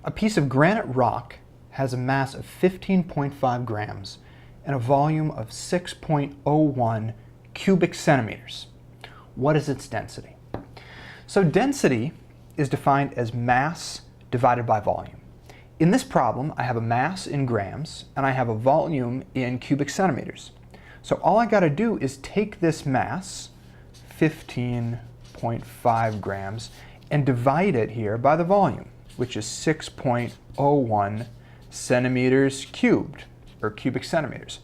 A piece of granite rock has a mass of 15.5 grams and a volume of 6.01 cubic centimeters. What is its density? So density is defined as mass divided by volume. In this problem, I have a mass in grams and I have a volume in cubic centimeters. So all I got to do is take this mass, 15.5 grams, and divide it here by the volume, which is 6.01 centimeters cubed, or cubic centimeters.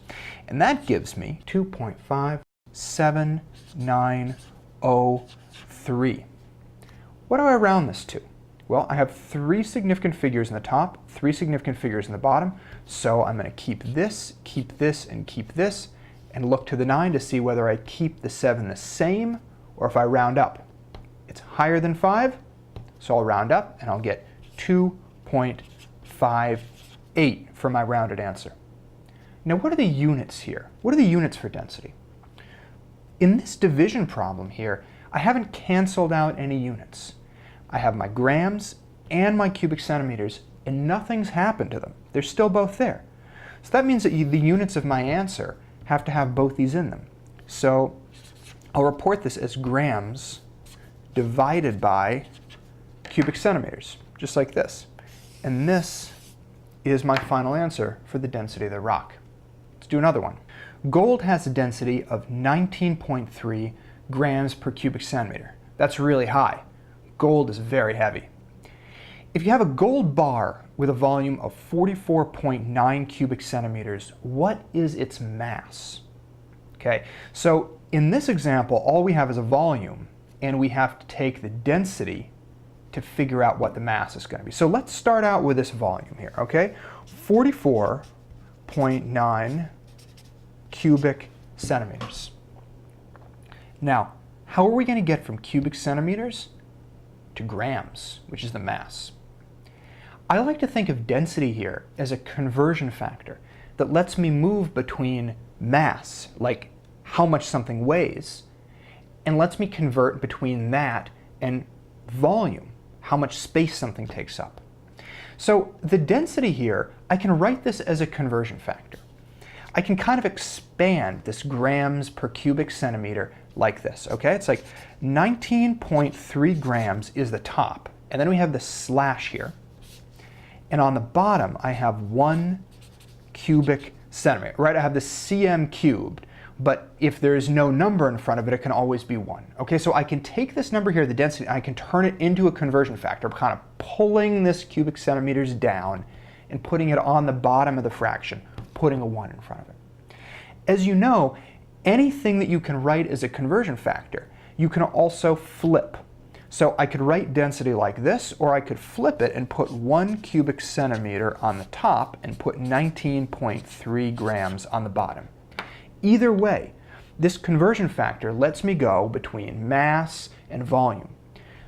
And that gives me 2.57903. What do I round this to? Well, I have 3 significant figures in the top, 3 significant figures in the bottom, so I'm going to keep this, and keep this, and look to the 9 to see whether I keep the 7 the same or if I round up. It's higher than 5, so I'll round up and I'll get 2.58 for my rounded answer. Now, what are the units here? What are the units for density? In this division problem here, I haven't canceled out any units. I have my grams and my cubic centimeters, and nothing's happened to them. They're still both there. So that means that the units of my answer have to have both these in them. So I'll report this as grams divided by cubic centimeters, just like this. And this is my final answer for the density of the rock. Let's do another one. Gold has a density of 19.3 grams per cubic centimeter. That's really high. Gold is very heavy. If you have a gold bar with a volume of 44.9 cubic centimeters, what is its mass? Okay, so in this example, all we have is a volume, and we have to take the density to figure out what the mass is going to be. So let's start out with this volume here, okay? 44.9 cubic centimeters. Now, how are we going to get from cubic centimeters to grams, which is the mass? I like to think of density here as a conversion factor that lets me move between mass, like how much something weighs, and lets me convert between that and volume, how much space something takes up. So the density here, I can write this as a conversion factor. I can kind of expand this grams per cubic centimeter like this, okay? It's like 19.3 grams is the top, and then we have the slash here. And on the bottom, I have 1 cubic centimeter, right? I have the cm cubed, but if there's no number in front of it, it can always be 1. Okay, so I can take this number here, the density, and I can turn it into a conversion factor, kind of pulling this cubic centimeters down and putting it on the bottom of the fraction, putting a 1 in front of it. As you know, anything that you can write as a conversion factor, you can also flip. So I could write density like this, or I could flip it and put 1 cubic centimeter on the top and put 19.3 grams on the bottom. Either way, this conversion factor lets me go between mass and volume.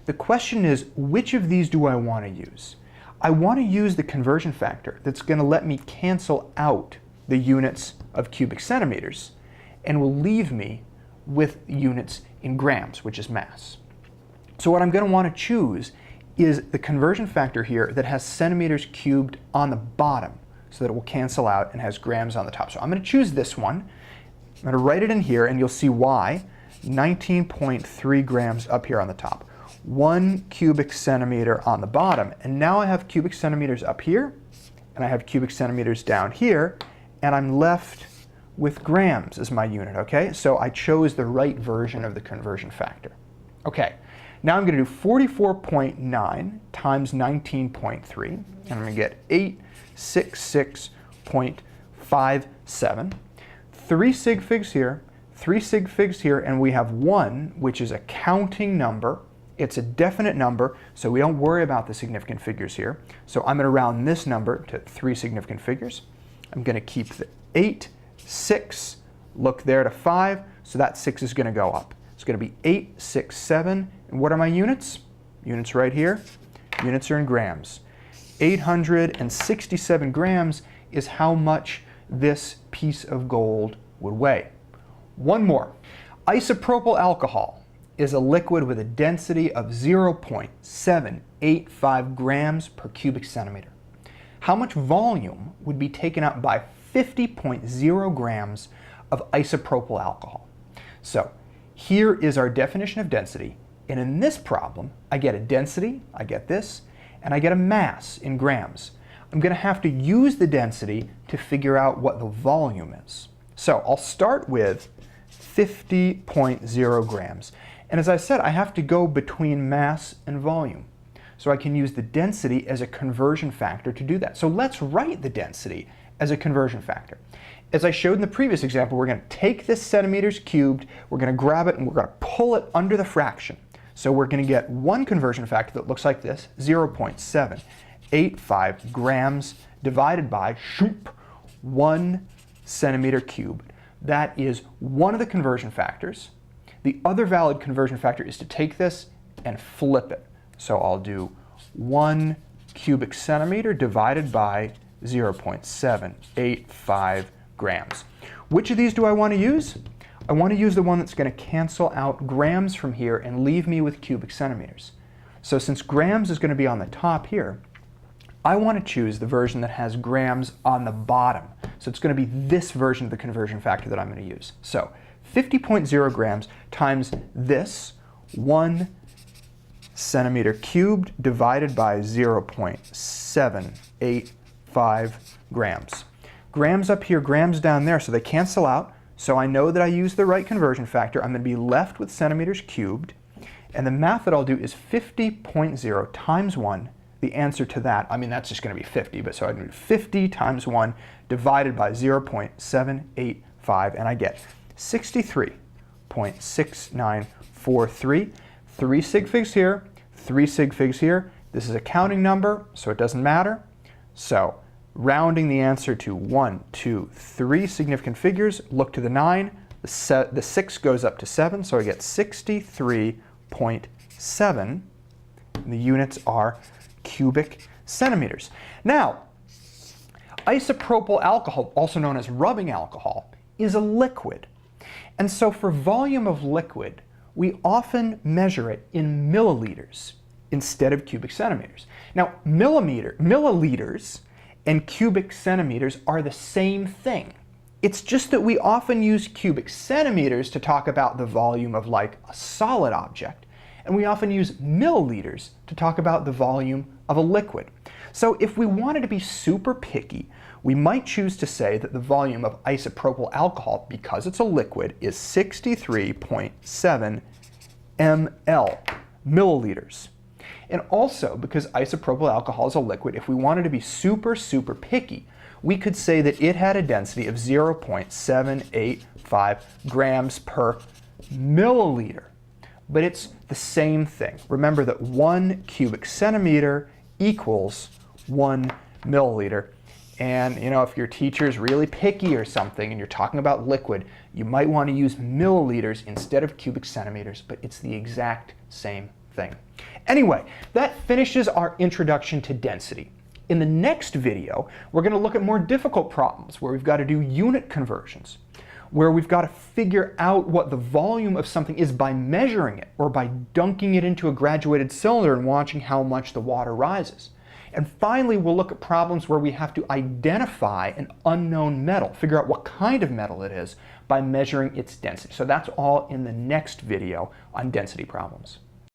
The question is, which of these do I want to use? I want to use the conversion factor that's going to let me cancel out the units of cubic centimeters and will leave me with units in grams, which is mass. So what I'm going to want to choose is the conversion factor here that has centimeters cubed on the bottom so that it will cancel out and has grams on the top. So I'm going to choose this one. I'm going to write it in here and you'll see why. 19.3 grams up here on the top. 1 cubic centimeter on the bottom. And now I have cubic centimeters up here and I have cubic centimeters down here, and I'm left with grams as my unit, okay? So I chose the right version of the conversion factor. Okay, now I'm going to do 44.9 times 19.3, and I'm going to get 866.57. 3 sig figs here, 3 sig figs here, and we have 1, which is a counting number. It's a definite number, so we don't worry about the significant figures here. So I'm going to round this number to 3 significant figures. I'm going to keep the 8, 6, look there to 5, so that 6 is going to go up. It's going to be 867, and what are my units? Units right here. Units are in grams. 867 grams is how much this piece of gold would weigh. One more. Isopropyl alcohol is a liquid with a density of 0.785 grams per cubic centimeter. How much volume would be taken up by 50.0 grams of isopropyl alcohol? So here is our definition of density, and in this problem, I get a density, I get this, and I get a mass in grams. I'm going to have to use the density to figure out what the volume is. So I'll start with 50.0 grams. And as I said, I have to go between mass and volume. So I can use the density as a conversion factor to do that. So let's write the density as a conversion factor. As I showed in the previous example, we're going to take this centimeters cubed, we're going to grab it, and we're going to pull it under the fraction. So we're going to get one conversion factor that looks like this, 0.785 grams divided by 1 centimeter cubed. That is one of the conversion factors. The other valid conversion factor is to take this and flip it. So I'll do 1 cubic centimeter divided by 0.785 grams. Which of these do I want to use? I want to use the one that's going to cancel out grams from here and leave me with cubic centimeters. So since grams is going to be on the top here, I want to choose the version that has grams on the bottom. So it's going to be this version of the conversion factor that I'm going to use. So 50.0 grams times this 1 centimeter cubed divided by 0.785 grams. Grams up here, grams down there, so they cancel out. So I know that I used the right conversion factor. I'm going to be left with centimeters cubed. And the math that I'll do is 50.0 times 1. The answer to that, I mean, that's just going to be 50, but so I do 50 times 1 divided by 0.785, and I get 63.6943. 3 sig figs here, 3 sig figs here. This is a counting number, so it doesn't matter. So rounding the answer to 1, 2, 3 significant figures, look to the 9. The 6 goes up to 7, so I get 63.7. The units are cubic centimeters. Now, isopropyl alcohol, also known as rubbing alcohol, is a liquid. And so for volume of liquid, we often measure it in milliliters instead of cubic centimeters. Now, milliliters and cubic centimeters are the same thing. It's just that we often use cubic centimeters to talk about the volume of like a solid object, and we often use milliliters to talk about the volume of a liquid. So if we wanted to be super picky, we might choose to say that the volume of isopropyl alcohol, because it's a liquid, is 63.7 ml, milliliters. And also, because isopropyl alcohol is a liquid, if we wanted to be super picky, we could say that it had a density of 0.785 grams per milliliter. But it's the same thing. Remember that 1 cubic centimeter equals 1 milliliter. And you know, if your teacher's really picky or something and you're talking about liquid, you might want to use milliliters instead of cubic centimeters, but it's the exact same thing. Anyway, that finishes our introduction to density. In the next video, we're going to look at more difficult problems where we've got to do unit conversions, where we've got to figure out what the volume of something is by measuring it or by dunking it into a graduated cylinder and watching how much the water rises. And finally, we'll look at problems where we have to identify an unknown metal, figure out what kind of metal it is by measuring its density. So that's all in the next video on density problems.